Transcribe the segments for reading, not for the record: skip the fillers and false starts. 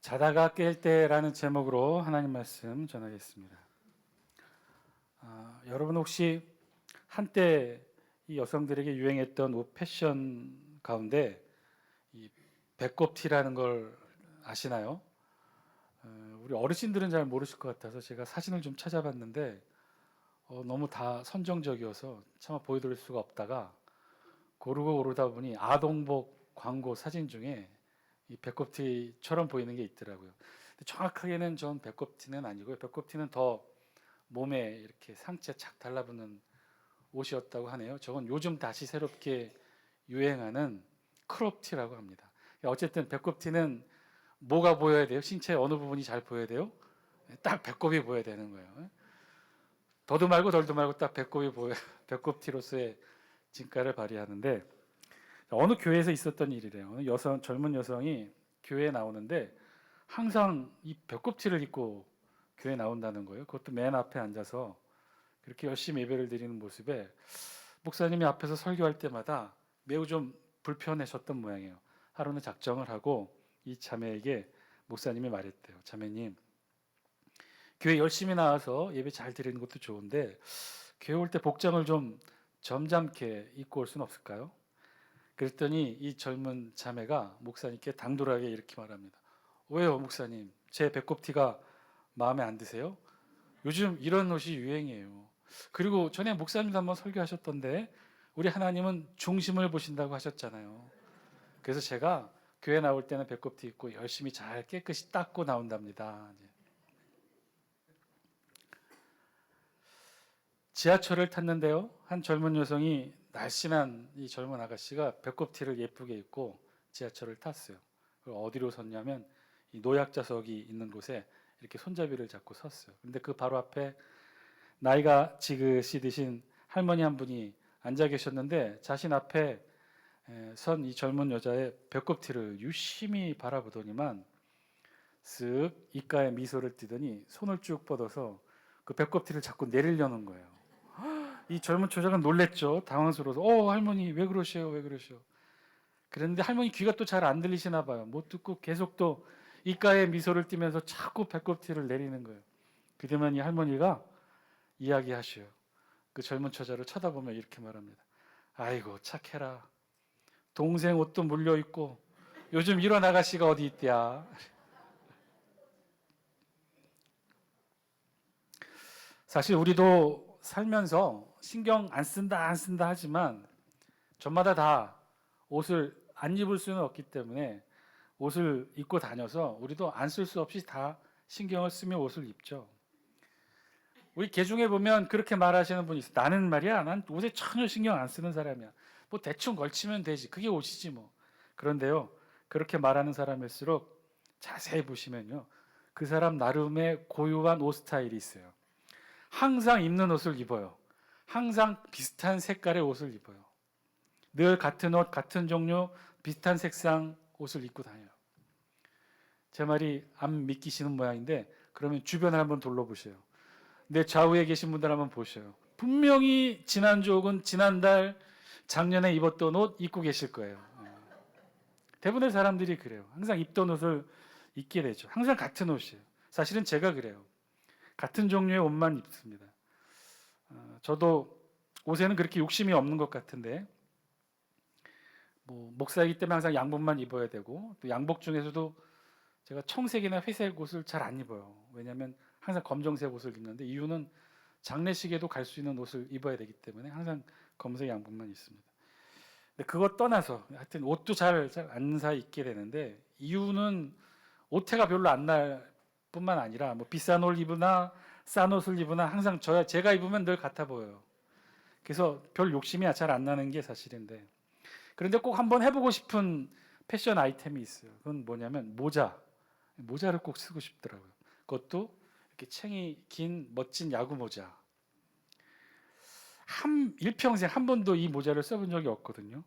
자다가 깰 때라는 제목으로 하나님 말씀 전하겠습니다. 여러분 혹시 한때 이 여성들에게 유행했던 옷 패션 가운데 이 배꼽티라는 걸 아시나요? 우리 어르신들은 잘 모르실 것 같아서 제가 사진을 좀 찾아봤는데 너무 다 선정적이어서 차마 보여드릴 수가 없다가 고르다 보니 아동복 광고 사진 중에 이 배꼽티처럼 보이는 게 있더라고요. 근데 정확하게는 전 배꼽티는 아니고요. 배꼽티는 더 몸에 이렇게 상체 착 달라붙는 옷이었다고 하네요. 저건 요즘 다시 새롭게 유행하는 크롭티라고 합니다. 어쨌든 배꼽티는 뭐가 보여야 돼요? 신체 어느 부분이 잘 보여야 돼요? 딱 배꼽이 보여야 되는 거예요. 더도 말고 덜도 말고 딱 배꼽이 보여 배꼽티로서의 진가를 발휘하는데 어느 교회에서 있었던 일이래요. 어느 젊은 여성이 교회에 나오는데 항상 이 배꼽티를 입고 교회에 나온다는 거예요. 그것도 맨 앞에 앉아서 그렇게 열심히 예배를 드리는 모습에 목사님이 앞에서 설교할 때마다 매우 좀 불편해졌던 모양이에요. 하루는 작정을 하고 이 자매에게 목사님이 말했대요. 자매님, 교회 열심히 나와서 예배 잘 드리는 것도 좋은데 교회 올 때 복장을 좀 점잖게 입고 올 수는 없을까요? 그랬더니 이 젊은 자매가 목사님께 당돌하게 이렇게 말합니다. 왜요, 목사님? 제 배꼽티가 마음에 안 드세요? 요즘 이런 옷이 유행이에요. 그리고 전에 목사님도 한번 설교하셨던데 우리 하나님은 중심을 보신다고 하셨잖아요. 그래서 제가 교회 나올 때는 배꼽티 입고 열심히 잘 깨끗이 닦고 나온답니다. 지하철을 탔는데요. 한 젊은 여성이 날씬한 이 젊은 아가씨가 배꼽티를 예쁘게 입고 지하철을 탔어요. 어디로 섰냐면 이 노약자석이 있는 곳에 이렇게 손잡이를 잡고 섰어요. 근데 그 바로 앞에 나이가 지긋이 드신 할머니 한 분이 앉아 계셨는데 자신 앞에 선 이 젊은 여자의 배꼽티를 유심히 바라보더니만 쓱 입가에 미소를 띠더니 손을 쭉 뻗어서 그 배꼽티를 자꾸 내리려는 거예요. 이 젊은 처자가 놀랬죠. 당황스러워서 할머니 왜 그러셔요? 왜 그러셔? 그런데 할머니 귀가 또 잘 안 들리시나 봐요. 못 듣고 계속 또 입가에 미소를 띠면서 자꾸 배꼽티를 내리는 거예요. 그러면 이 할머니가 이야기하셔요. 그 젊은 처자를 쳐다보며 이렇게 말합니다. 아이고 착해라. 동생 옷도 물려 입고 요즘 이런 아가씨가 어디 있대야. 사실 우리도 살면서 신경 안 쓴다 하지만 저마다 다 옷을 안 입을 수는 없기 때문에 옷을 입고 다녀서 우리도 안 쓸 수 없이 다 신경을 쓰며 옷을 입죠. 우리 개중에 보면 그렇게 말하시는 분이 있어요. 나는 말이야, 난 옷에 전혀 신경 안 쓰는 사람이야. 뭐 대충 걸치면 되지. 그게 옷이지 뭐. 그런데요, 그렇게 말하는 사람일수록 자세히 보시면요, 그 사람 나름의 고유한 옷 스타일이 있어요. 항상 입는 옷을 입어요. 항상 비슷한 색깔의 옷을 입어요. 늘 같은 옷, 같은 종류, 비슷한 색상 옷을 입고 다녀요. 제 말이 안 믿기시는 모양인데 그러면 주변을 한번 둘러보세요. 내 좌우에 계신 분들 한번 보셔요. 분명히 지난주 혹은 지난달, 작년에 입었던 옷 입고 계실 거예요. 대부분의 사람들이 그래요. 항상 입던 옷을 입게 되죠. 항상 같은 옷이에요. 사실은 제가 그래요. 같은 종류의 옷만 입습니다. 저도 옷에는 그렇게 욕심이 없는 것 같은데 뭐 목사이기 때문에 항상 양복만 입어야 되고 또 양복 중에서도 제가 청색이나 회색 옷을 잘 안 입어요. 왜냐하면 항상 검정색 옷을 입는데 이유는 장례식에도 갈 수 있는 옷을 입어야 되기 때문에 항상 검은색 양복만 입습니다. 근데 그것 떠나서 하여튼 옷도 잘 안 사 입게 되는데 이유는 옷태가 별로 안 날 뿐만 아니라 뭐 비싼 옷을 입으나 싼 옷을 입으나 항상 제가 입으면 늘 같아 보여요. 그래서 별 욕심이 잘 안 나는 게 사실인데 그런데 꼭 한번 해보고 싶은 패션 아이템이 있어요. 그건 뭐냐면 모자를 꼭 쓰고 싶더라고요. 그것도 이렇게 챙이 긴 멋진 야구 모자. 일평생 한 번도 이 모자를 써본 적이 없거든요.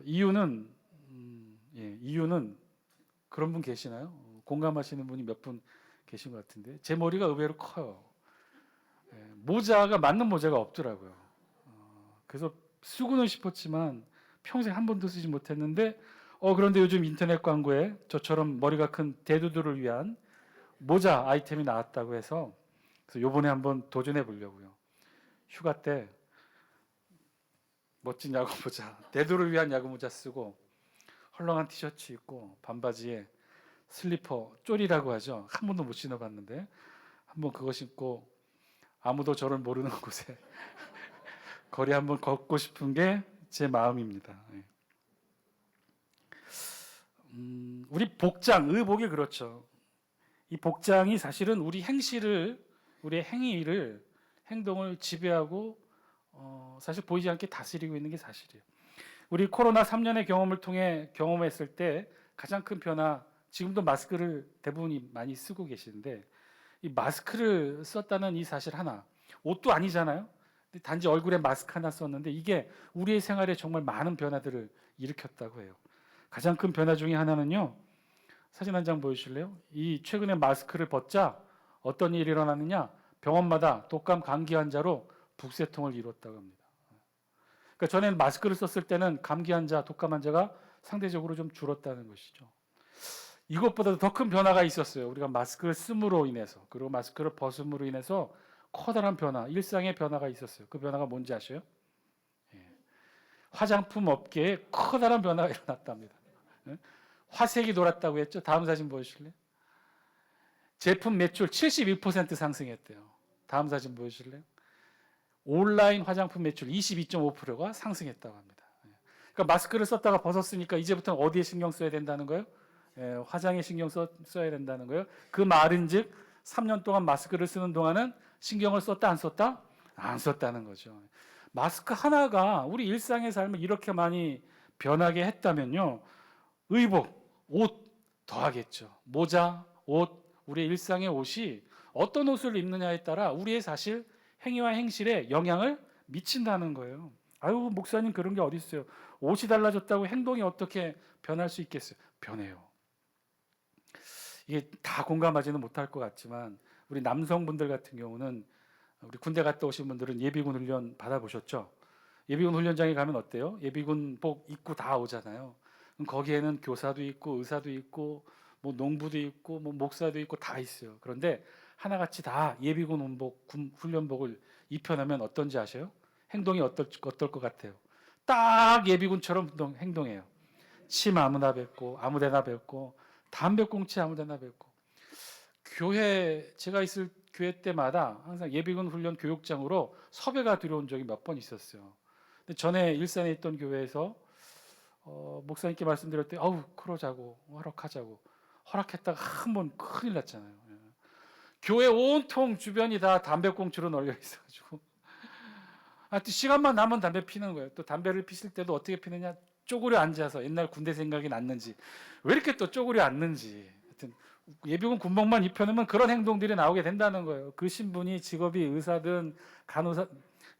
이유는 그런 분 계시나요? 공감하시는 분이 몇 분 계신 것 같은데 제 머리가 의외로 커요. 모자가 맞는 모자가 없더라고요. 그래서 쓰고는 싶었지만 평생 한 번도 쓰지 못했는데 그런데 요즘 인터넷 광고에 저처럼 머리가 큰 대두들을 위한 모자 아이템이 나왔다고 해서 그래서 요번에 한번 도전해 보려고요. 휴가 때 멋진 야구 모자, 대두를 위한 야구 모자 쓰고 헐렁한 티셔츠 입고 반바지에 슬리퍼, 쪼리라고 하죠. 한 번도 못 신어봤는데 한번 그거 신고 아무도 저를 모르는 곳에 거리 한번 걷고 싶은 게 제 마음입니다. 우리 복장, 의복이 그렇죠. 이 복장이 사실은 우리 행실을, 우리의 행위를, 행동을 지배하고 사실 보이지 않게 다스리고 있는 게 사실이에요. 우리 코로나 3년의 경험을 통해 경험했을 때 가장 큰 변화, 지금도 마스크를 대부분이 많이 쓰고 계시는데 이 마스크를 썼다는 이 사실 하나, 옷도 아니잖아요. 단지 얼굴에 마스크 하나 썼는데 이게 우리의 생활에 정말 많은 변화들을 일으켰다고 해요. 가장 큰 변화 중에 하나는요. 사진 한 장 보여주실래요? 이 최근에 마스크를 벗자 어떤 일이 일어났느냐? 병원마다 독감 감기 환자로 북새통을 이뤘다고 합니다. 그러니까 전에는 마스크를 썼을 때는 감기 환자, 독감 환자가 상대적으로 좀 줄었다는 것이죠. 이것보다도 더 큰 변화가 있었어요. 우리가 마스크를 씀으로 인해서, 그리고 마스크를 벗음으로 인해서 커다란 변화, 일상의 변화가 있었어요. 그 변화가 뭔지 아세요? 화장품 업계에 커다란 변화가 일어났답니다. 화색이 돌았다고 했죠. 다음 사진 보여주실래요? 제품 매출 71% 상승했대요. 다음 사진 보여주실래요? 온라인 화장품 매출 22.5%가 상승했다고 합니다. 그러니까 마스크를 썼다가 벗었으니까 이제부터는 어디에 신경 써야 된다는 거예요? 화장에 신경 써야 된다는 거예요. 그 말인즉 3년 동안 마스크를 쓰는 동안은 신경을 썼다 안 썼다? 안 썼다는 거죠. 마스크 하나가 우리 일상의 삶을 이렇게 많이 변하게 했다면요. 의복, 옷 더하겠죠. 모자, 옷, 우리의 일상의 옷이 어떤 옷을 입느냐에 따라 우리의 사실 행위와 행실에 영향을 미친다는 거예요. 아유, 목사님 그런 게 어디 있어요? 옷이 달라졌다고 행동이 어떻게 변할 수 있겠어요? 변해요. 이게 다 공감하지는 못할 것 같지만 우리 남성분들 같은 경우는 우리 군대 갔다 오신 분들은 예비군 훈련 받아보셨죠? 예비군 훈련장에 가면 어때요? 예비군복 입고 다 오잖아요. 그럼 거기에는 교사도 있고 의사도 있고 뭐 농부도 있고 뭐 목사도 있고 다 있어요. 그런데 하나같이 다 예비군 훈련복을 입혀놓으면 어떤지 아세요? 행동이 어떨 것 같아요? 딱 예비군처럼 행동해요. 침 아무나 뱉고 아무데나 뱉고 담배꽁치 아무데나 뱉고 교회 제가 있을 교회 때마다 항상 예비군 훈련 교육장으로 섭외가 들어온 적이 몇 번 있었어요. 근데 전에 일산에 있던 교회에서 목사님께 말씀드렸더니 아우 그러자고 허락하자고 허락했다가 한 번 큰일 났잖아요. 교회 온통 주변이 다 담배꽁초로 널려 있어가지고 하여튼 시간만 나면 담배 피는 거예요. 또 담배를 피실 때도 어떻게 피느냐? 쪼그려 앉아서 옛날 군대 생각이 났는지 왜 이렇게 또 쪼그려 앉는지 하여튼 예비군 군복만 입혀놓으면 그런 행동들이 나오게 된다는 거예요. 그 신분이 직업이 의사든 간호사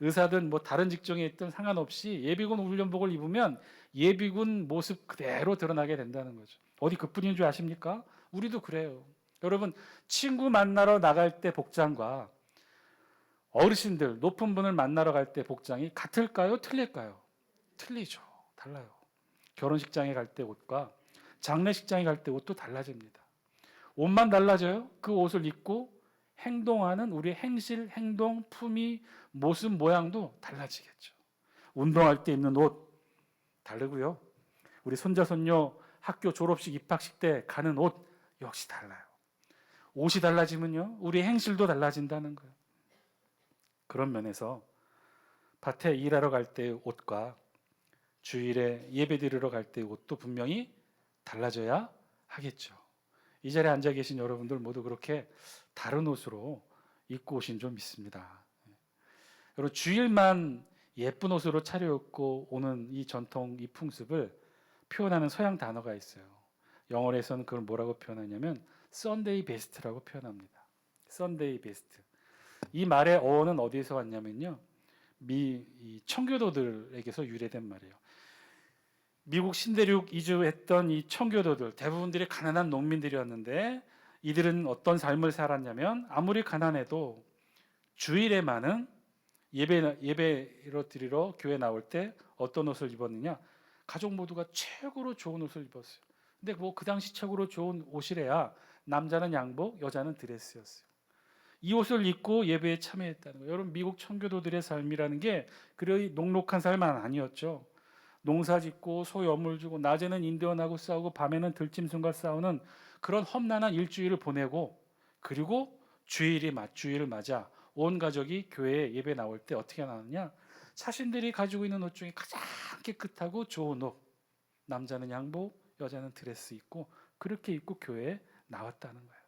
의사든 뭐 다른 직종에 있든 상관없이 예비군 훈련복을 입으면 예비군 모습 그대로 드러나게 된다는 거죠. 어디 그뿐인 줄 아십니까? 우리도 그래요. 여러분 친구 만나러 나갈 때 복장과 어르신들 높은 분을 만나러 갈 때 복장이 같을까요? 틀릴까요? 틀리죠. 달라요. 결혼식장에 갈 때 옷과 장례식장에 갈 때 옷도 달라집니다. 옷만 달라져요? 그 옷을 입고 행동하는 우리의 행실, 행동, 품위, 모습, 모양도 달라지겠죠. 운동할 때 입는 옷 다르고요. 우리 손자, 손녀 학교 졸업식, 입학식 때 가는 옷 역시 달라요. 옷이 달라지면요. 우리의 행실도 달라진다는 거예요. 그런 면에서 밭에 일하러 갈 때의 옷과 주일에 예배 드리러 갈 때의 옷도 분명히 달라져야 하겠죠. 이 자리에 앉아 계신 여러분들 모두 그렇게 다른 옷으로 입고 오신 줄 믿습니다. 여러분 주일만 예쁜 옷으로 차려입고 오는 이 전통, 이 풍습을 표현하는 서양 단어가 있어요. 영어에서는 그걸 뭐라고 표현하냐면 Sunday best라고 표현합니다. Sunday best. 이 말의 어원은 어디에서 왔냐면요. 이 청교도들에게서 유래된 말이에요. 미국 신대륙 이주했던 이 청교도들 대부분들이 가난한 농민들이었는데 이들은 어떤 삶을 살았냐면 아무리 가난해도 주일에만은 예배로 드리러 교회 나올 때 어떤 옷을 입었느냐? 가족 모두가 최고로 좋은 옷을 입었어요. 근데 뭐 그 당시 최고로 좋은 옷이래야 남자는 양복, 여자는 드레스였어요. 이 옷을 입고 예배에 참여했다는 거예요. 여러분, 미국 청교도들의 삶이라는 게 그리 녹록한 삶은 아니었죠. 농사짓고 소 여물 주고 낮에는 인디언하고 싸우고 밤에는 들짐승과 싸우는 그런 험난한 일주일을 보내고, 그리고 주일을 맞아 온 가족이 교회에 예배 나올 때 어떻게 나왔냐? 자신들이 가지고 있는 옷 중에 가장 깨끗하고 좋은 옷, 남자는 양복, 여자는 드레스 입고 그렇게 입고 교회에 나왔다는 거예요.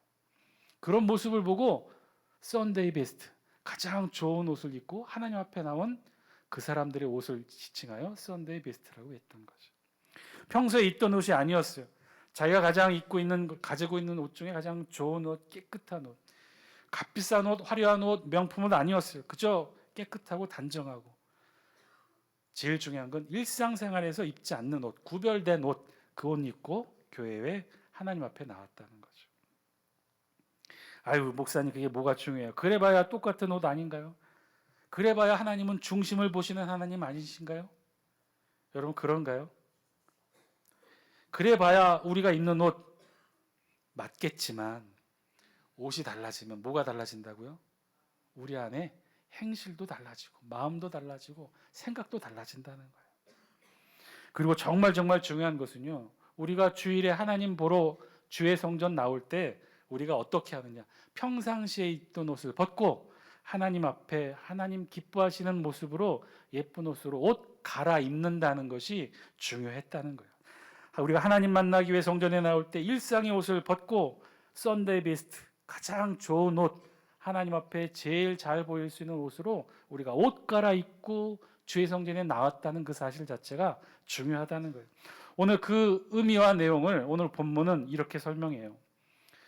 그런 모습을 보고 썬데이 베스트, 가장 좋은 옷을 입고 하나님 앞에 나온 그 사람들의 옷을 지칭하여 썬데이 베스트라고 했던 거죠. 평소에 입던 옷이 아니었어요. 자기가 가지고 있는 옷 중에 가장 좋은 옷, 깨끗한 옷, 값비싼 옷, 화려한 옷, 명품은 아니었어요. 그저 깨끗하고 단정하고, 제일 중요한 건 일상생활에서 입지 않는 옷, 구별된 옷, 그 옷 입고 교회에 하나님 앞에 나왔다는 거죠. 아유, 목사님, 그게 뭐가 중요해요? 그래봐야 똑같은 옷 아닌가요? 그래봐야 하나님은 중심을 보시는 하나님 아니신가요? 여러분, 그런가요? 그래봐야 우리가 입는 옷 맞겠지만, 옷이 달라지면 뭐가 달라진다고요? 우리 안에 행실도 달라지고 마음도 달라지고 생각도 달라진다는 거예요. 그리고 정말 중요한 것은요, 우리가 주일에 하나님 보러 주의 성전 나올 때 우리가 어떻게 하느냐? 평상시에 입던 옷을 벗고 하나님 앞에 하나님 기뻐하시는 모습으로 예쁜 옷으로 옷 갈아입는다는 것이 중요했다는 거예요. 우리가 하나님 만나기 위해 성전에 나올 때 일상의 옷을 벗고 썬데이 베스트, 가장 좋은 옷, 하나님 앞에 제일 잘 보일 수 있는 옷으로 우리가 옷 갈아입고 주의 성전에 나왔다는 그 사실 자체가 중요하다는 거예요. 오늘 그 의미와 내용을 오늘 본문은 이렇게 설명해요.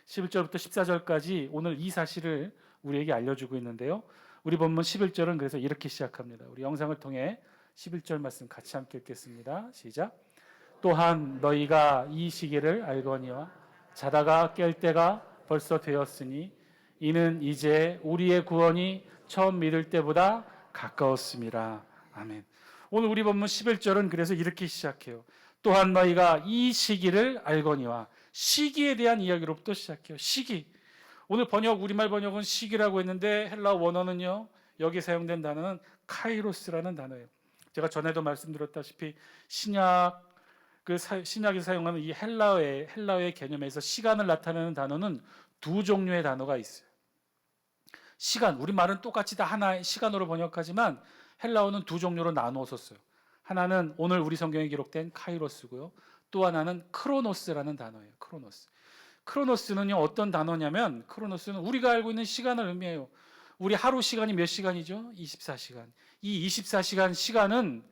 11절부터 14절까지 오늘 이 사실을 우리에게 알려주고 있는데요. 우리 본문 11절은 그래서 이렇게 시작합니다. 우리 영상을 통해 11절 말씀 같이 함께 읽겠습니다. 시작. 또한 너희가 이 시기를 알거니와 자다가 깰 때가 벌써 되었으니 이는 이제 우리의 구원이 처음 믿을 때보다 가까웠음이라. 아멘. 오늘 우리 본문 11절은 그래서 이렇게 시작해요. 또한 너희가 이 시기를 알거니와, 시기에 대한 이야기로부터 시작해요. 시기. 오늘 우리말 번역은 시기라고 했는데 헬라어 원어는요, 여기 사용된 단어는 카이로스라는 단어예요. 제가 전에도 말씀드렸다시피 신약에서 사용하는 이 헬라어의 개념에서 시간을 나타내는 단어는 두 종류의 단어가 있어요. 시간, 우리말은 똑같이 다 하나의 시간으로 번역하지만 헬라어는 두 종류로 나누어 썼어요. 하나는 오늘 우리 성경에 기록된 카이로스고요. 또 하나는 크로노스라는 단어예요. 크로노스는요, 어떤 단어냐면, 크로노스는 우리가 알고 있는 시간을 의미해요. 우리 하루 시간이 몇 시간이죠? 24시간. 이 24시간 시간은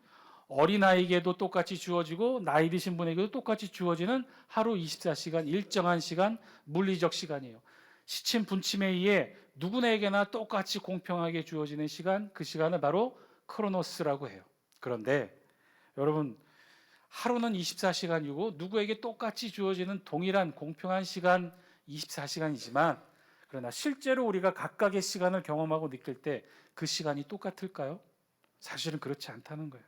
어린아이에게도 똑같이 주어지고 나이 드신 분에게도 똑같이 주어지는 하루 24시간, 일정한 시간, 물리적 시간이에요. 시침 분침에 의해 누구에게나 똑같이 공평하게 주어지는 시간, 그 시간을 바로 크로노스라고 해요. 그런데 여러분, 하루는 24시간이고 누구에게 똑같이 주어지는 동일한 공평한 시간 24시간이지만, 그러나 실제로 우리가 각각의 시간을 경험하고 느낄 때 그 시간이 똑같을까요? 사실은 그렇지 않다는 거예요.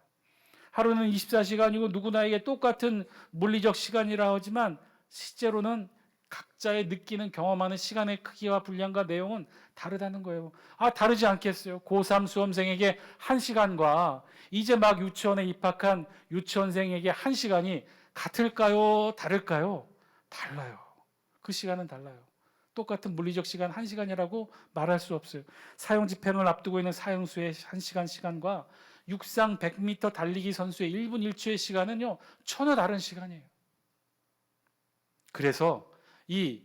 하루는 24시간이고 누구나에게 똑같은 물리적 시간이라 하지만 실제로는 각자의 느끼는 경험하는 시간의 크기와 분량과 내용은 다르다는 거예요. 다르지 않겠어요? 고3 수험생에게 1시간과 이제 막 유치원에 입학한 유치원생에게 1시간이 같을까요? 다를까요? 달라요. 그 시간은 달라요. 똑같은 물리적 시간 1시간이라고 말할 수 없어요. 사형 집행을 앞두고 있는 사형수의 1시간 시간과 육상 100m 달리기 선수의 1분 1초의 시간은요, 전혀 다른 시간이에요. 그래서 이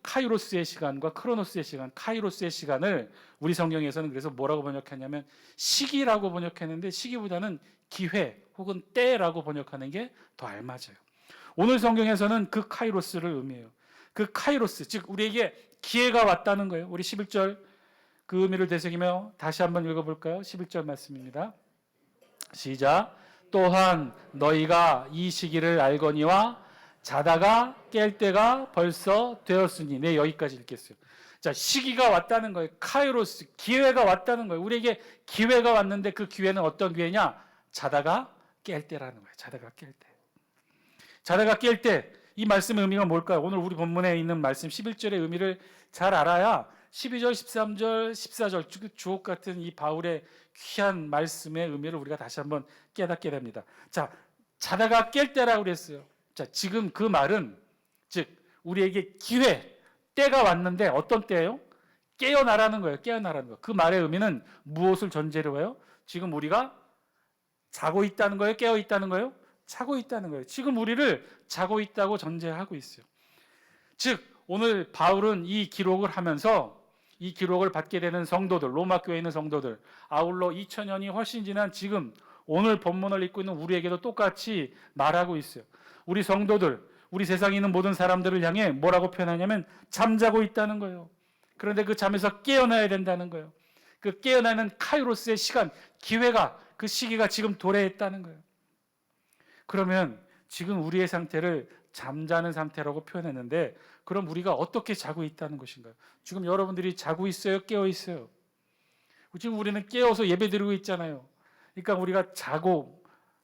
카이로스의 시간과 크로노스의 시간, 카이로스의 시간을 우리 성경에서는 그래서 뭐라고 번역했냐면 시기라고 번역했는데, 시기보다는 기회 혹은 때라고 번역하는 게 더 알맞아요. 오늘 성경에서는 그 카이로스를 의미해요. 그 카이로스, 즉 우리에게 기회가 왔다는 거예요. 우리 11절 그 의미를 되새기며 다시 한번 읽어볼까요? 11절 말씀입니다. 시작. 또한 너희가 이 시기를 알거니와 자다가 깰 때가 벌써 되었으니. 네, 여기까지 읽겠어요. 자, 시기가 왔다는 거예요. 카이로스, 기회가 왔다는 거예요. 우리에게 기회가 왔는데 그 기회는 어떤 기회냐? 자다가 깰 때라는 거예요. 자다가 깰 때. 자다가 깰 때 이 말씀의 의미가 뭘까요? 오늘 우리 본문에 있는 말씀 11절의 의미를 잘 알아야 12절, 13절, 14절 주옥 같은 이 바울의 귀한 말씀의 의미를 우리가 다시 한번 깨닫게 됩니다. 자, 자다가 깰 때라고 그랬어요. 자, 지금 그 말은 즉 우리에게 기회, 때가 왔는데 어떤 때예요? 깨어나라는 거예요. 깨어나라는 거. 그 말의 의미는 무엇을 전제로 해요? 지금 우리가 자고 있다는 거예요? 깨어 있다는 거예요? 자고 있다는 거예요. 지금 우리를 자고 있다고 전제하고 있어요. 즉 오늘 바울은 이 기록을 하면서 이 기록을 받게 되는 성도들, 로마 교회에 있는 성도들, 아울러 2000년이 훨씬 지난 지금 오늘 본문을 읽고 있는 우리에게도 똑같이 말하고 있어요. 우리 성도들, 우리 세상에 있는 모든 사람들을 향해 뭐라고 표현하냐면 잠자고 있다는 거예요. 그런데 그 잠에서 깨어나야 된다는 거예요. 그 깨어나는 카이로스의 시간, 기회가, 그 시기가 지금 도래했다는 거예요. 그러면 지금 우리의 상태를 잠자는 상태라고 표현했는데 그럼 우리가 어떻게 자고 있다는 것인가요? 지금 여러분들이 자고 있어요? 깨어 있어요? 지금 우리는 깨어서 예배드리고 있잖아요. 그러니까 우리가 자고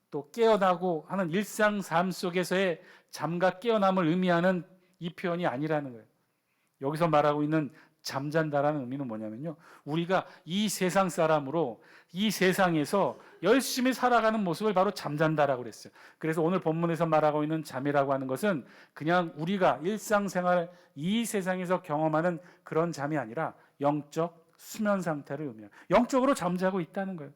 또 깨어나고 하는 일상 삶 속에서의 잠과 깨어남을 의미하는 이 표현이 아니라는 거예요. 여기서 말하고 있는 잠잔다라는 의미는 뭐냐면요, 우리가 이 세상 사람으로 이 세상에서 열심히 살아가는 모습을 바로 잠잔다라고 그랬어요. 그래서 오늘 본문에서 말하고 있는 잠이라고 하는 것은 그냥 우리가 일상생활 이 세상에서 경험하는 그런 잠이 아니라 영적 수면 상태를 의미해요. 영적으로 잠자고 있다는 거예요.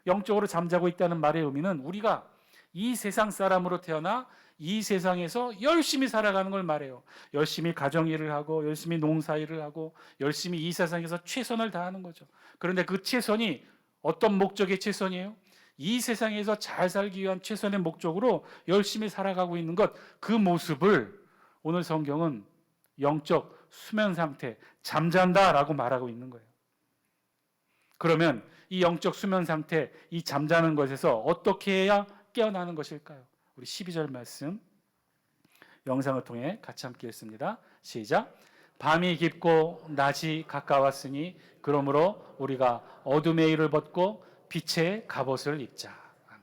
영적으로 잠자고 있다는 말의 의미는 우리가 이 세상 사람으로 태어나 이 세상에서 열심히 살아가는 걸 말해요. 열심히 가정일을 하고 열심히 농사일을 하고 열심히 이 세상에서 최선을 다하는 거죠. 그런데 그 최선이 어떤 목적의 최선이에요? 이 세상에서 잘 살기 위한 최선의 목적으로 열심히 살아가고 있는 것, 그 모습을 오늘 성경은 영적 수면 상태, 잠잔다라고 말하고 있는 거예요. 그러면 이 영적 수면 상태, 이 잠자는 것에서 어떻게 해야 깨어나는 것일까요? 우리 12절 말씀 영상을 통해 같이 함께 읽습니다. 시작. 밤이 깊고 낮이 가까웠으니 그러므로 우리가 어둠의 일을 벗고 빛의 갑옷을 입자. 아멘.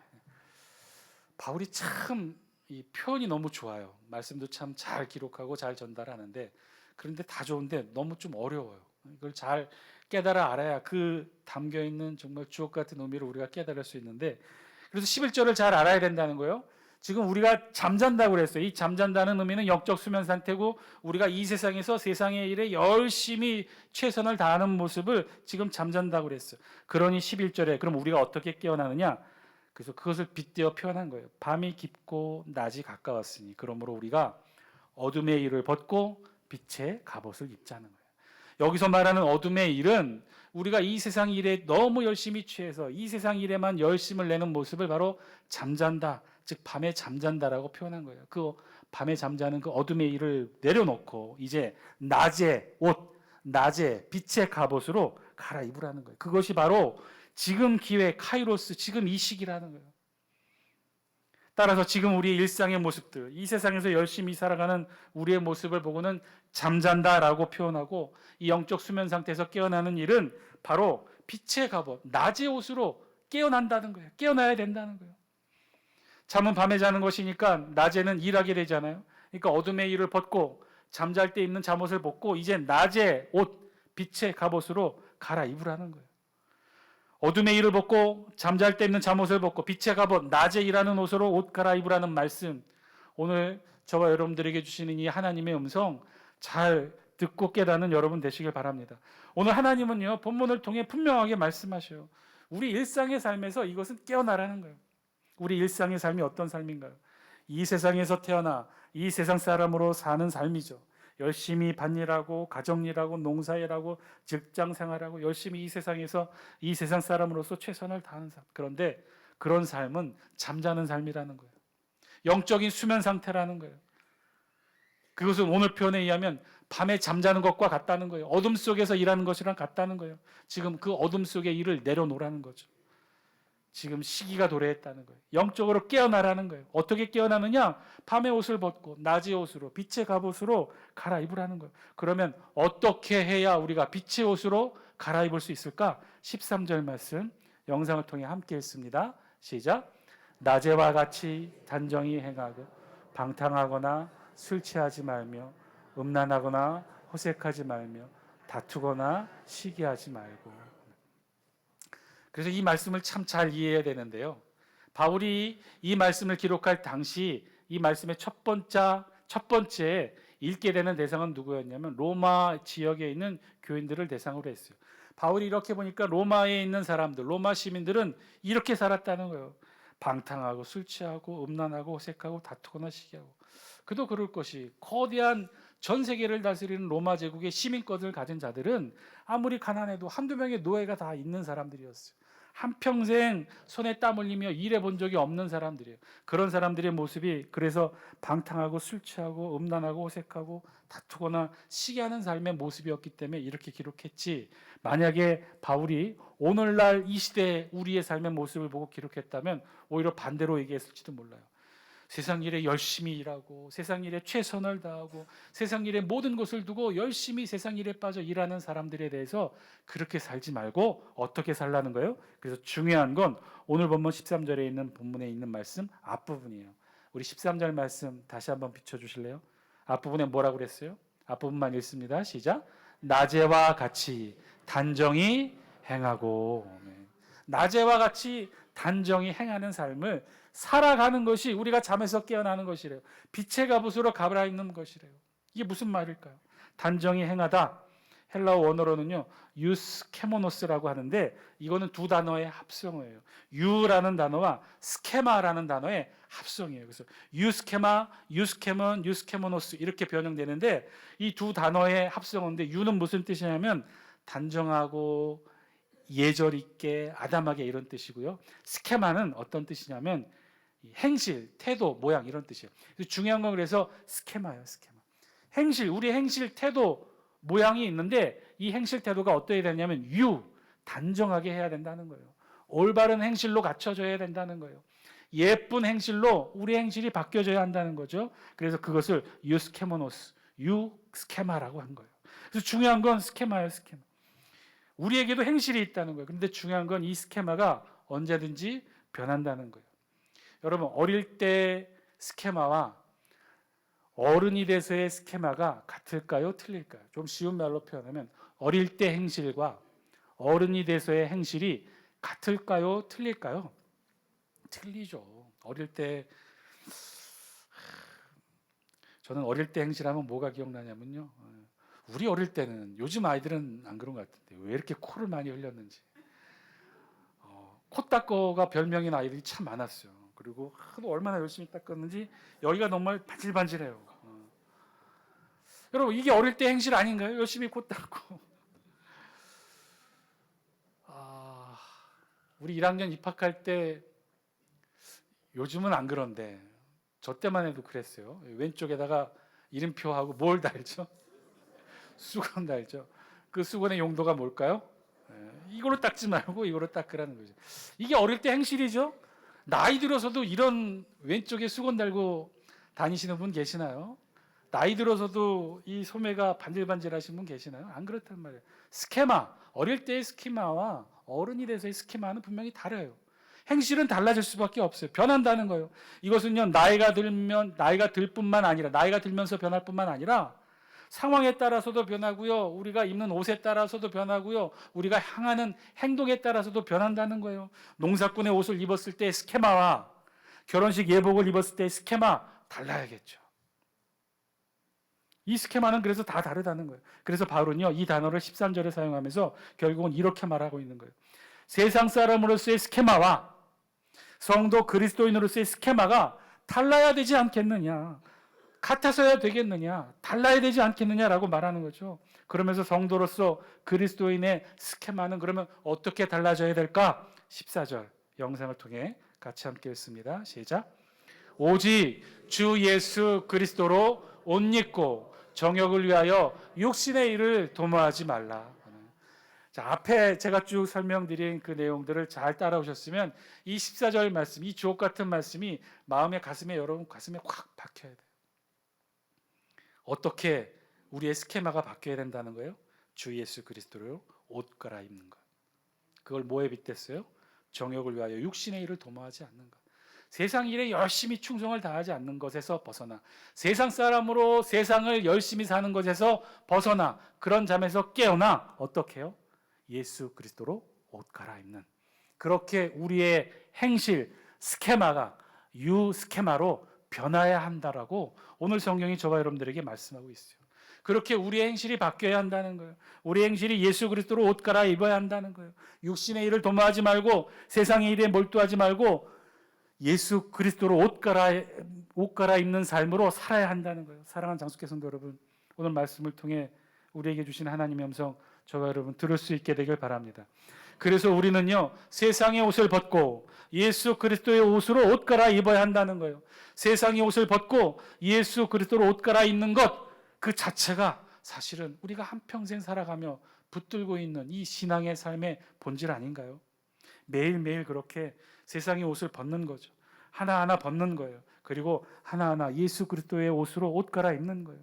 바울이 참 이 표현이 너무 좋아요. 말씀도 참 잘 기록하고 잘 전달하는데 그런데 다 좋은데 너무 좀 어려워요. 이걸 잘 깨달아 알아야 그 담겨 있는 정말 주옥 같은 의미를 우리가 깨달을 수 있는데 그래서 11절을 잘 알아야 된다는 거예요. 지금 우리가 잠잔다고 그랬어요. 이 잠잔다는 의미는 영적 수면 상태고 우리가 이 세상에서 세상의 일에 열심히 최선을 다하는 모습을 지금 잠잔다고 그랬어요. 그러니 11절에 그럼 우리가 어떻게 깨어나느냐? 그래서 그것을 빗대어 표현한 거예요. 밤이 깊고 낮이 가까웠으니 그러므로 우리가 어둠의 일을 벗고 빛의 갑옷을 입자는 거예요. 여기서 말하는 어둠의 일은 우리가 이 세상 일에 너무 열심히 취해서 이 세상 일에만 열심을 내는 모습을 바로 잠잔다, 즉 밤에 잠잔다라고 표현한 거예요. 그 밤에 잠자는 그 어둠의 일을 내려놓고 이제 낮에 옷, 낮에 빛의 갑옷으로 갈아입으라는 거예요. 그것이 바로 지금 기회, 카이로스, 지금 이 시기라는 거예요. 따라서 지금 우리의 일상의 모습들, 이 세상에서 열심히 살아가는 우리의 모습을 보고는 잠잔다라고 표현하고 이 영적 수면 상태에서 깨어나는 일은 바로 빛의 갑옷, 낮의 옷으로 깨어난다는 거예요. 깨어나야 된다는 거예요. 잠은 밤에 자는 것이니까 낮에는 일하게 되잖아요. 그러니까 어둠의 일을 벗고 잠잘 때 입는 잠옷을 벗고 이제 낮에 옷, 빛의 갑옷으로 갈아입으라는 거예요. 어둠의 일을 벗고 잠잘 때 입는 잠옷을 벗고 빛의 갑옷, 낮에 일하는 옷으로 옷 갈아입으라는 말씀, 오늘 저와 여러분들에게 주시는 이 하나님의 음성 잘 듣고 깨닫는 여러분 되시길 바랍니다. 오늘 하나님은요, 본문을 통해 분명하게 말씀하셔요. 우리 일상의 삶에서 이것은 깨어나라는 거예요. 우리 일상의 삶이 어떤 삶인가요? 이 세상에서 태어나 이 세상 사람으로 사는 삶이죠. 열심히 밭일하고 가정일하고 농사일하고 직장생활하고 열심히 이 세상에서 이 세상 사람으로서 최선을 다하는 삶. 그런데 그런 삶은 잠자는 삶이라는 거예요. 영적인 수면 상태라는 거예요. 그것은 오늘 표현에 의하면 밤에 잠자는 것과 같다는 거예요. 어둠 속에서 일하는 것이랑 같다는 거예요. 지금 그 어둠 속의 일을 내려놓으라는 거죠. 지금 시기가 도래했다는 거예요. 영적으로 깨어나라는 거예요. 어떻게 깨어나느냐? 밤의 옷을 벗고 낮의 옷으로 빛의 갑옷으로 갈아입으라는 거예요. 그러면 어떻게 해야 우리가 빛의 옷으로 갈아입을 수 있을까? 13절 말씀 영상을 통해 함께 읽습니다. 시작. 낮에와 같이 단정히 행하고 방탕하거나 술 취하지 말며 음란하거나 호색하지 말며 다투거나 시기하지 말고. 그래서 이 말씀을 참 잘 이해해야 되는데요. 바울이 이 말씀을 기록할 당시 이 말씀의 첫 번째 읽게 되는 대상은 누구였냐면 로마 지역에 있는 교인들을 대상으로 했어요. 바울이 이렇게 보니까 로마에 있는 사람들, 로마 시민들은 이렇게 살았다는 거예요. 방탕하고 술 취하고 음란하고 호색하고 다투거나 시기하고. 그도 그럴 것이 거대한 전 세계를 다스리는 로마 제국의 시민권을 가진 자들은 아무리 가난해도 한두 명의 노예가 다 있는 사람들이었어요. 한평생 손에 땀 흘리며 일해 본 적이 없는 사람들이에요. 그런 사람들의 모습이 그래서 방탕하고 술 취하고 음란하고 호색하고 다투거나 시기하는 삶의 모습이었기 때문에 이렇게 기록했지, 만약에 바울이 오늘날 이 시대의 우리의 삶의 모습을 보고 기록했다면 오히려 반대로 얘기했을지도 몰라요. 세상 일에 열심히 일하고 세상 일에 최선을 다하고 세상 일에 모든 것을 두고 열심히 세상 일에 빠져 일하는 사람들에 대해서 그렇게 살지 말고 어떻게 살라는 거예요? 그래서 중요한 건 오늘 본문 13절에 있는 본문에 있는 말씀 앞부분이에요. 우리 13절 말씀 다시 한번 비춰주실래요? 앞부분에 뭐라고 그랬어요? 앞부분만 읽습니다. 시작. 낮에와 같이 단정히 행하고. 낮에와 같이 단정히 행하는 삶을 살아가는 것이 우리가 잠에서 깨어나는 것이래요. 빛의 갑옷으로 갈아입는 것이래요. 이게 무슨 말일까요? 단정히 행하다. 헬라어 원어로는요, 유스케모노스라고 하는데 이거는 두 단어의 합성어예요. 유라는 단어와 스케마라는 단어의 합성이에요. 그래서 유스케마, 유스케몬, 유스케모노스 이렇게 변형되는데 이 두 단어의 합성어인데 유는 무슨 뜻이냐면 단정하고 예절 있게 아담하게 이런 뜻이고요. 스케마는 어떤 뜻이냐면 행실, 태도, 모양 이런 뜻이에요. 중요한 건 그래서 스케마예요. 스케마. 행실, 우리 행실, 태도, 모양이 있는데 이 행실, 태도가 어떠해야 되냐면 단정하게 해야 된다는 거예요. 올바른 행실로 갖춰져야 된다는 거예요. 예쁜 행실로 우리 행실이 바뀌어져야 한다는 거죠. 그래서 그것을 유스케모노스, 유스케마라고 한 거예요. 그래서 중요한 건 스케마예요. 스케마. 우리에게도 행실이 있다는 거예요. 그런데 중요한 건 이 스케마가 언제든지 변한다는 거예요. 여러분, 어릴 때 스케마와 어른이 돼서의 스케마가 같을까요? 틀릴까요? 좀 쉬운 말로 표현하면 어릴 때 행실과 어른이 돼서의 행실이 같을까요? 틀릴까요? 틀리죠. 어릴 때 저는 어릴 때 행실하면 뭐가 기억나냐면요. 우리 어릴 때는, 요즘 아이들은 안 그런 것 같은데 왜 이렇게 코를 많이 흘렸는지. 코 닦어가 별명인 아이들이 참 많았어요. 그리고 하도 얼마나 열심히 닦았는지 여기가 정말 반질반질해요. 여러분, 이게 어릴 때 행실 아닌가요? 열심히 코 닦고. 우리 1학년 입학할 때, 요즘은 안 그런데 저 때만 해도 그랬어요. 왼쪽에다가 이름표하고 뭘 달죠? 수건 달죠. 그 수건의 용도가 뭘까요? 이걸로 닦지 말고 이걸로 닦으라는 거죠. 이게 어릴 때 행실이죠. 나이 들어서도 이런 왼쪽에 수건 달고 다니시는 분 계시나요? 나이 들어서도 이 소매가 반질반질하신 분 계시나요? 안 그렇단 말이에요. 스케마, 어릴 때의 스케마와 어른이 돼서의 스케마는 분명히 다르요. 행실은 달라질 수밖에 없어요. 변한다는 거예요. 이것은요, 나이가 들 뿐만 아니라, 나이가 들면서 변할 뿐만 아니라 상황에 따라서도 변하고요, 우리가 입는 옷에 따라서도 변하고요, 우리가 향하는 행동에 따라서도 변한다는 거예요. 농사꾼의 옷을 입었을 때 스케마와 결혼식 예복을 입었을 때 스케마 달라야겠죠. 이 스케마는 그래서 다 다르다는 거예요. 그래서 바울은요, 이 단어를 13절에 사용하면서 결국은 이렇게 말하고 있는 거예요. 세상 사람으로서의 스케마와 성도 그리스도인으로서의 스케마가 달라야 되지 않겠느냐, 같아서야 되겠느냐, 달라야 되지 않겠느냐라고 말하는 거죠. 그러면서 성도로서 그리스도인의 스케마는 그러면 어떻게 달라져야 될까? 14절 영상을 통해 같이 함께 읽습니다. 시작. 오직 주 예수 그리스도로 옷 입고 정욕을 위하여 육신의 일을 도모하지 말라. 자, 앞에 제가 쭉 설명드린 그 내용들을 잘 따라오셨으면 이 14절 말씀, 이 주옥 같은 말씀이 마음의 가슴에, 여러분 가슴에 확 박혀야 돼요. 어떻게 우리의 스케마가 바뀌어야 된다는 거예요? 주 예수 그리스도로 옷 갈아입는 것. 그걸 뭐에 빗댔어요? 정욕을 위하여 육신의 일을 도모하지 않는 것. 세상 일에 열심히 충성을 다하지 않는 것에서 벗어나 세상 사람으로 세상을 열심히 사는 것에서 벗어나 그런 잠에서 깨어나 어떻게 해요? 예수 그리스도로 옷 갈아입는, 그렇게 우리의 행실 스케마가 유 스케마로 변화해야 한다라고 오늘 성경이 저와 여러분들에게 말씀하고 있어요. 그렇게 우리의 행실이 바뀌어야 한다는 거예요. 우리의 행실이 예수 그리스도로 옷 갈아입어야 한다는 거예요. 육신의 일을 도모하지 말고 세상의 일에 몰두하지 말고 예수 그리스도로 옷 갈아입는 삶으로 살아야 한다는 거예요. 사랑하는 장수께 성도 여러분, 오늘 말씀을 통해 우리에게 주신 하나님의 음성 저와 여러분 들을 수 있게 되길 바랍니다. 그래서 우리는요, 세상의 옷을 벗고 예수 그리스도의 옷으로 옷 갈아입어야 한다는 거예요. 세상의 옷을 벗고 예수 그리스도로 옷 갈아입는 것 그 자체가 사실은 우리가 한평생 살아가며 붙들고 있는 이 신앙의 삶의 본질 아닌가요? 매일매일 그렇게 세상의 옷을 벗는 거죠. 하나하나 벗는 거예요. 그리고 하나하나 예수 그리스도의 옷으로 옷 갈아입는 거예요.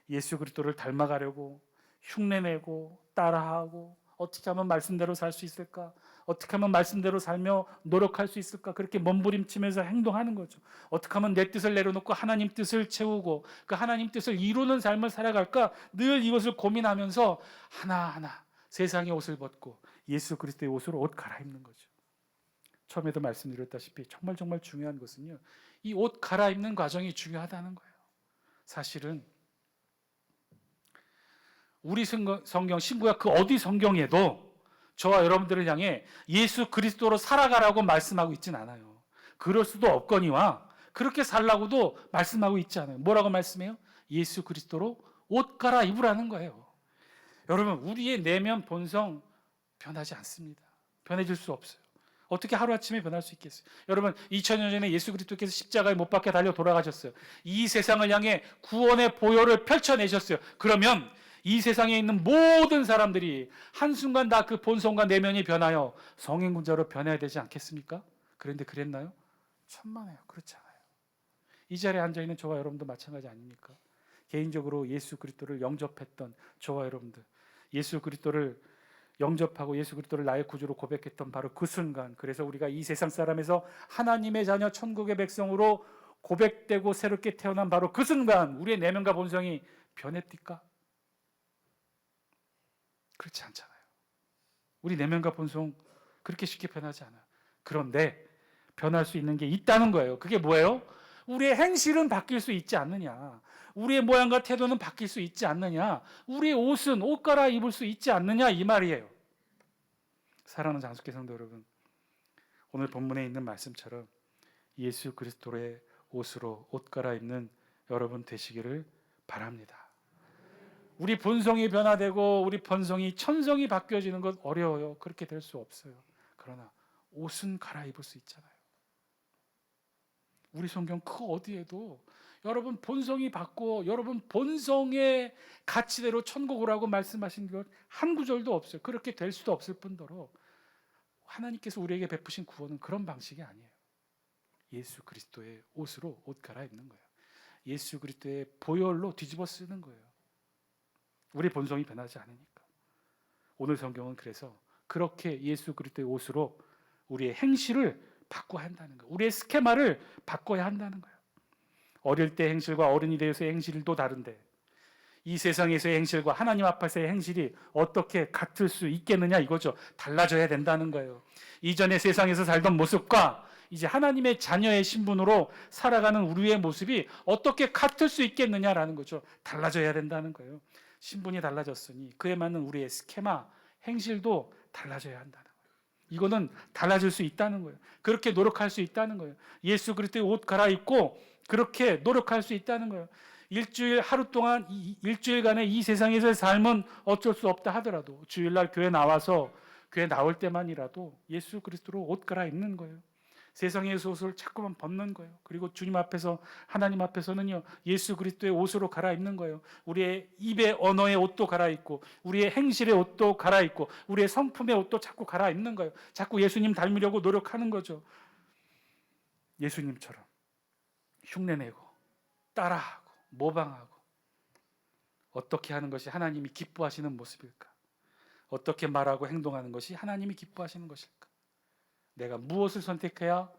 예수 그리스도를 닮아가려고 흉내내고 따라하고 어떻게 하면 말씀대로 살 수 있을까? 어떻게 하면 말씀대로 살며 노력할 수 있을까? 그렇게 몸부림치면서 행동하는 거죠. 어떻게 하면 내 뜻을 내려놓고 하나님 뜻을 채우고 그 하나님 뜻을 이루는 삶을 살아갈까? 늘 이것을 고민하면서 하나하나 세상의 옷을 벗고 예수 그리스도의 옷으로 옷 갈아입는 거죠. 처음에도 말씀드렸다시피 정말 중요한 것은요, 이 옷 갈아입는 과정이 중요하다는 거예요. 사실은 우리 성경 신구약 그 어디 성경에도 저와 여러분들을 향해 예수 그리스도로 살아가라고 말씀하고 있진 않아요. 그럴 수도 없거니와 그렇게 살라고도 말씀하고 있지 않아요. 뭐라고 말씀해요? 예수 그리스도로 옷 갈아입으라는 거예요. 여러분, 우리의 내면 본성 변하지 않습니다. 변해질 수 없어요. 어떻게 하루아침에 변할 수 있겠어요? 여러분, 2000년 전에 예수 그리스도께서 십자가에 못 박혀 달려 돌아가셨어요. 이 세상을 향해 구원의 보혈을 펼쳐내셨어요. 그러면 이 세상에 있는 모든 사람들이 한순간 다 그 본성과 내면이 변하여 성인군자로 변해야 되지 않겠습니까? 그런데 그랬나요? 천만에요. 그렇지 않아요. 이 자리에 앉아있는 저와 여러분도 마찬가지 아닙니까? 개인적으로 예수 그리스도를 영접했던 저와 여러분들, 예수 그리스도를 영접하고 예수 그리스도를 나의 구주로 고백했던 바로 그 순간, 그래서 우리가 이 세상 사람에서 하나님의 자녀 천국의 백성으로 고백되고 새롭게 태어난 바로 그 순간 우리의 내면과 본성이 변했을까? 그렇지 않잖아요. 우리 내면과 본성 그렇게 쉽게 변하지 않아요. 그런데 변할 수 있는 게 있다는 거예요. 그게 뭐예요? 우리의 행실은 바뀔 수 있지 않느냐, 우리의 모양과 태도는 바뀔 수 있지 않느냐, 우리의 옷은 옷 갈아입을 수 있지 않느냐, 이 말이에요. 사랑하는 장수께 성도 여러분, 오늘 본문에 있는 말씀처럼 예수 그리스도의 옷으로 옷 갈아입는 여러분 되시기를 바랍니다. 우리 본성이 변화되고 우리 본성이 천성이 바뀌어지는 것 어려워요. 그렇게 될 수 없어요. 그러나 옷은 갈아입을 수 있잖아요. 우리 성경 그 어디에도 여러분 본성이 바뀌고 여러분 본성의 가치대로 천국 오라고 말씀하신 것 한 구절도 없어요. 그렇게 될 수도 없을 뿐더러 하나님께서 우리에게 베푸신 구원은 그런 방식이 아니에요. 예수 그리스도의 옷으로 옷 갈아입는 거예요. 예수 그리스도의 보혈로 뒤집어 쓰는 거예요. 우리 본성이 변하지 않으니까. 오늘 성경은 그래서 그렇게 예수 그리스도의 옷으로 우리의 행실을 바꿔야 한다는 거예요. 우리의 스케마를 바꿔야 한다는 거예요. 어릴 때 행실과 어른이 되어서의 행실도 다른데 이 세상에서의 행실과 하나님 앞에서의 행실이 어떻게 같을 수 있겠느냐 이거죠. 달라져야 된다는 거예요. 이전에 세상에서 살던 모습과 이제 하나님의 자녀의 신분으로 살아가는 우리의 모습이 어떻게 같을 수 있겠느냐라는 거죠. 달라져야 된다는 거예요. 신분이 달라졌으니 그에 맞는 우리의 스케마, 행실도 달라져야 한다는 거예요. 이거는 달라질 수 있다는 거예요. 그렇게 노력할 수 있다는 거예요. 예수 그리스도의 옷 갈아입고 그렇게 노력할 수 있다는 거예요. 일주일 하루 동안 일주일간의 이 세상에서의 삶은 어쩔 수 없다 하더라도 주일날 교회 나와서 교회 나올 때만이라도 예수 그리스도로 옷 갈아입는 거예요. 세상의 옷을 자꾸만 벗는 거예요. 그리고 주님 앞에서 하나님 앞에서는요 예수 그리스도의 옷으로 갈아입는 거예요. 우리의 입의 언어의 옷도 갈아입고 우리의 행실의 옷도 갈아입고 우리의 성품의 옷도 자꾸 갈아입는 거예요. 자꾸 예수님 닮으려고 노력하는 거죠. 예수님처럼 흉내내고 따라하고 모방하고 어떻게 하는 것이 하나님이 기뻐하시는 모습일까? 어떻게 말하고 행동하는 것이 하나님이 기뻐하시는 것일까? 내가 무엇을 선택해야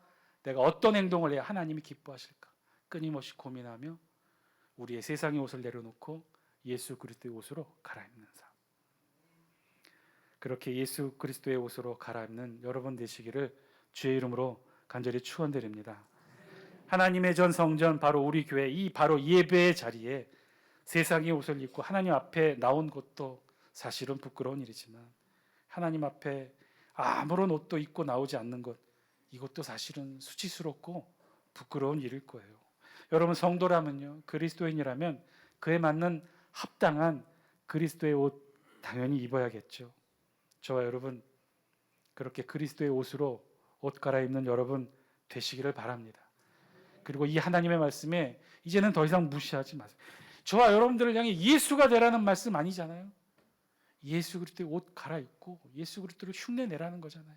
내가 어떤 행동을 해야 하나님이 기뻐하실까? 끊임없이 고민하며 우리의 세상의 옷을 내려놓고 예수 그리스도의 옷으로 갈아입는 삶. 그렇게 예수 그리스도의 옷으로 갈아입는 여러분 되시기를 주의 이름으로 간절히 축원드립니다. 하나님의 전 성전 바로 우리 교회 이 바로 예배의 자리에 세상의 옷을 입고 하나님 앞에 나온 것도 사실은 부끄러운 일이지만 하나님 앞에 아무런 옷도 입고 나오지 않는 것 이것도 사실은 수치스럽고 부끄러운 일일 거예요. 여러분 성도라면요 그리스도인이라면 그에 맞는 합당한 그리스도의 옷 당연히 입어야겠죠. 저와 여러분 그렇게 그리스도의 옷으로 옷 갈아입는 여러분 되시기를 바랍니다. 그리고 이 하나님의 말씀에 이제는 더 이상 무시하지 마세요. 저와 여러분들을 향해 예수가 되라는 말씀 아니잖아요. 예수 그리스도의 옷 갈아입고 예수 그리스도를 흉내내라는 거잖아요.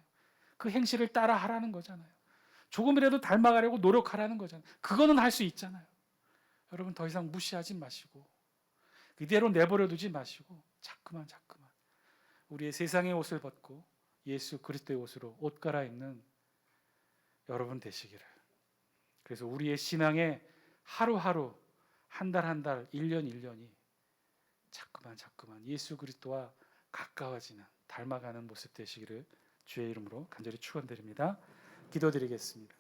그 행실을 따라 하라는 거잖아요. 조금이라도 닮아가려고 노력하라는 거잖아요. 그거는 할 수 있잖아요. 여러분 더 이상 무시하지 마시고 이대로 내버려 두지 마시고 자꾸만 우리의 세상의 옷을 벗고 예수 그리스도의 옷으로 옷 갈아입는 여러분 되시기를. 그래서 우리의 신앙의 하루하루 한 달 한 달 1년 1년이 자꾸만 예수 그리스도와 가까워지는 닮아가는 모습 되시기를 주의 이름으로 간절히 축원드립니다. 기도드리겠습니다.